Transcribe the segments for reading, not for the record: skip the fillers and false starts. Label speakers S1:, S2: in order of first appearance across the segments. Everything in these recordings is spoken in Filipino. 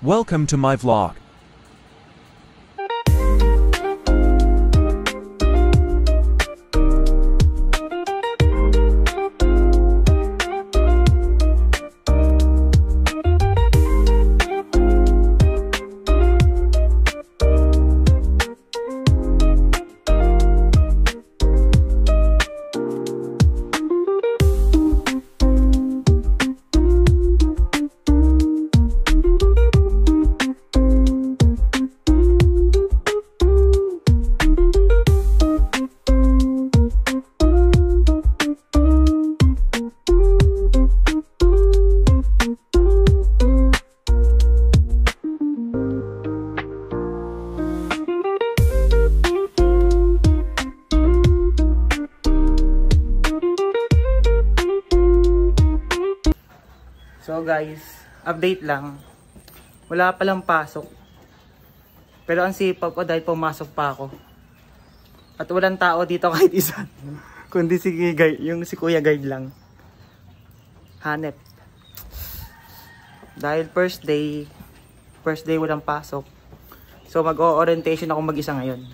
S1: Welcome to my vlog.
S2: So guys, update lang. Wala palang pasok. Pero ang sipag ko dahil pumasok pa ako. At walang tao dito kahit isa. Kundi si Kuya Guide lang. Hanep. Dahil first day walang pasok. So mag-o-orientation ako mag-isa ngayon.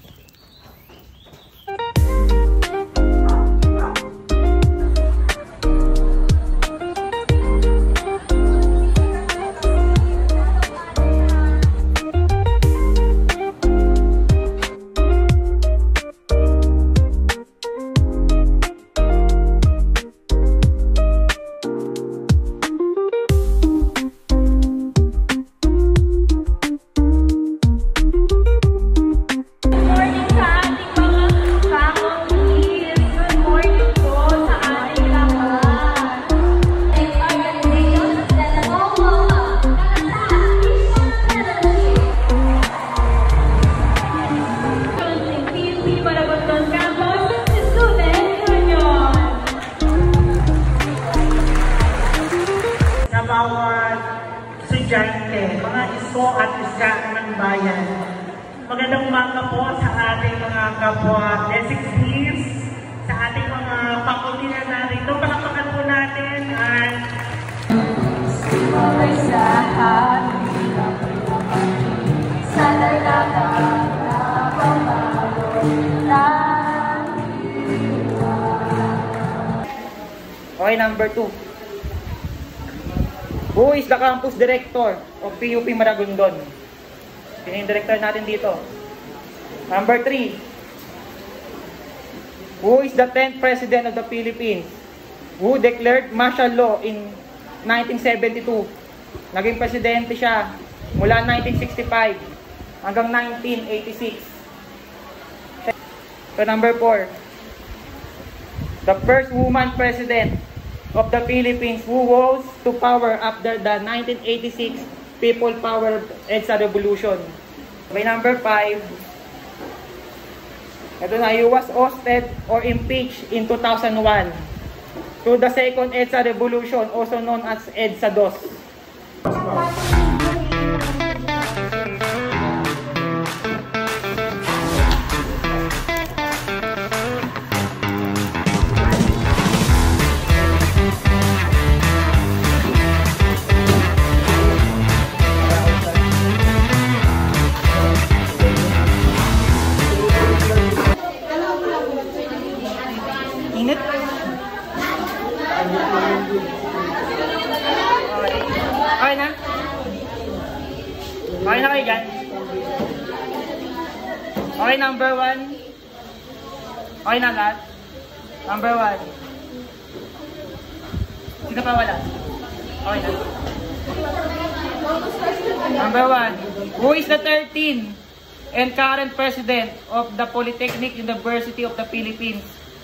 S3: Mga isko at iska ng bayan. Magandang umaga po sa ating mga kapwa designees, sa ating mga faculty na narito. Palakpakan po natin at
S2: Okay, number 2. Who is the campus director of PUP Maragondon? Sino yung director natin dito? Number 3. Who is the 10th president of the Philippines? Who declared martial law in 1972? Naging presidente siya mula 1965 hanggang 1986. So number 4. The first woman president of the Philippines who rose to power after the 1986 People Power EDSA Revolution. By number 5, ito na, he was ousted or impeached in 2001 through the second EDSA Revolution, also known as EDSA DOS. Init. Okay na? Okay na kayo dyan? Okay, number 1. Okay na lahat? Number 1. Sino pa wala? Okay na. Number 1. Who is the 13th and current president of the Polytechnic University of the Philippines?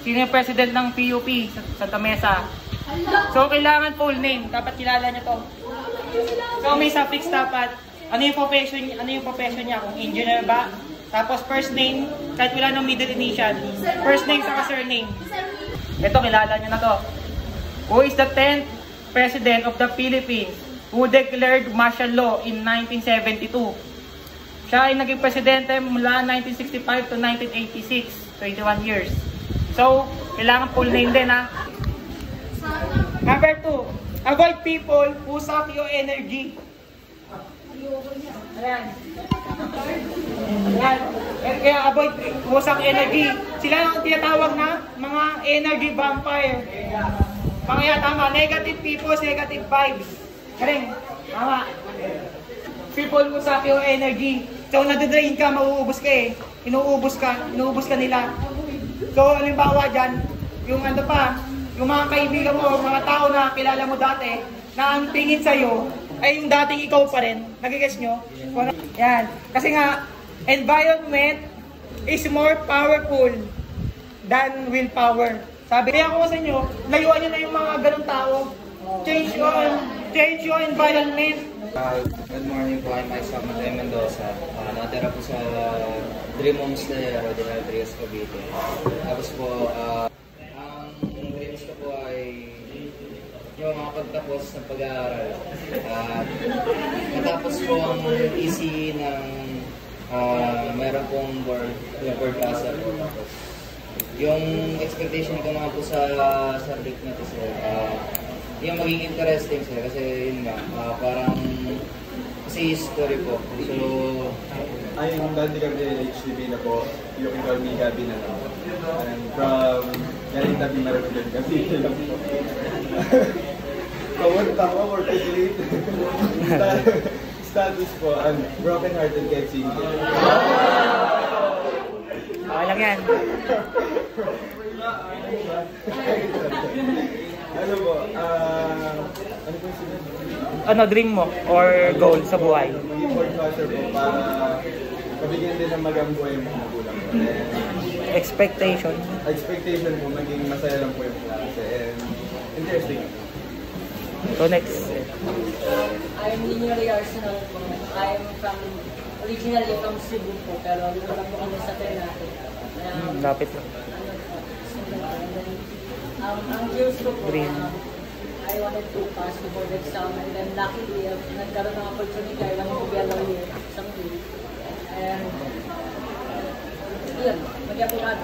S2: Sino yung president ng PUP sa Santa Mesa? So, kailangan full name. Dapat kilala niyo to. So, may suffix dapat. Ano yung profession niya? Kung engineer ba? Tapos, first name, kahit wala nang middle initial. First name saka surname. Ito, kilala niyo na to. Who is the 10th president of the Philippines who declared martial law in 1972? Siya ay naging presidente mula 1965 to 1986. 21 years. So, kailangan full name din ha. Number 2, avoid people who suck your energy. Ayan. Ayan. Kaya avoid usang energy. Sila ang tinatawag na mga energy vampire. Pangaya, tama. Negative people, negative vibes. Galing. Tama. People mo sa pure energy. So, nadidrain ka, mauubos ka eh. Inuubos ka nila. So, halimbawa dyan, yung ano pa, yung mga kaibigan mo, mga tao na kilala mo dati, na ang tingin sa'yo, ay yung dating ikaw pa rin. Nagigets nyo? Yan. Kasi nga, environment is more powerful than willpower. Sabi kaya ko sa inyo, layuan nyo na yung mga ganong tao. Change your environment.
S1: Good morning po, I'm Mike Matay Mendoza. Natira po sa Dream Homes na Rodinal Trias, Cavite. Tapos po, ang dreams ko po ay yung makapagtapos ng pag-aaral. Matapos po ang EC ng meron pong board asa po. Tapos yung expectation ko naman po sa subject na ito sir, yung maging interesting sir, kasi yun nga, parang kasi history po. So,
S4: I'm dati kami HTV na po, you can call me Gabi na lang. And from galing tabi Maragdan, Gabi na lang po. Kawag tama, work is late. Status po, I'm broken hearted kay single.
S2: Okay lang yan.
S4: Ano po, ano po yung sinabi?
S2: Ano, dream mo or goal sa buhay?
S4: Maging podcaster po para mabigyan din ng magandang buhay yung mga magulang ko.
S2: Expectation
S4: Po, maging masaya lang po yung klase and interesting.
S2: So next.
S5: I'm Ninoy Arsenal po. I'm originally from Cebu po, pero dito lang po kami sa Ternate.
S2: Lapit lang.
S5: Ang years ko po,
S2: Green.
S5: I wanted to pass the board exam and then luckily, nagkaroon ng opportunity, I wanted to be a lawyer someday. And yun, mag-apply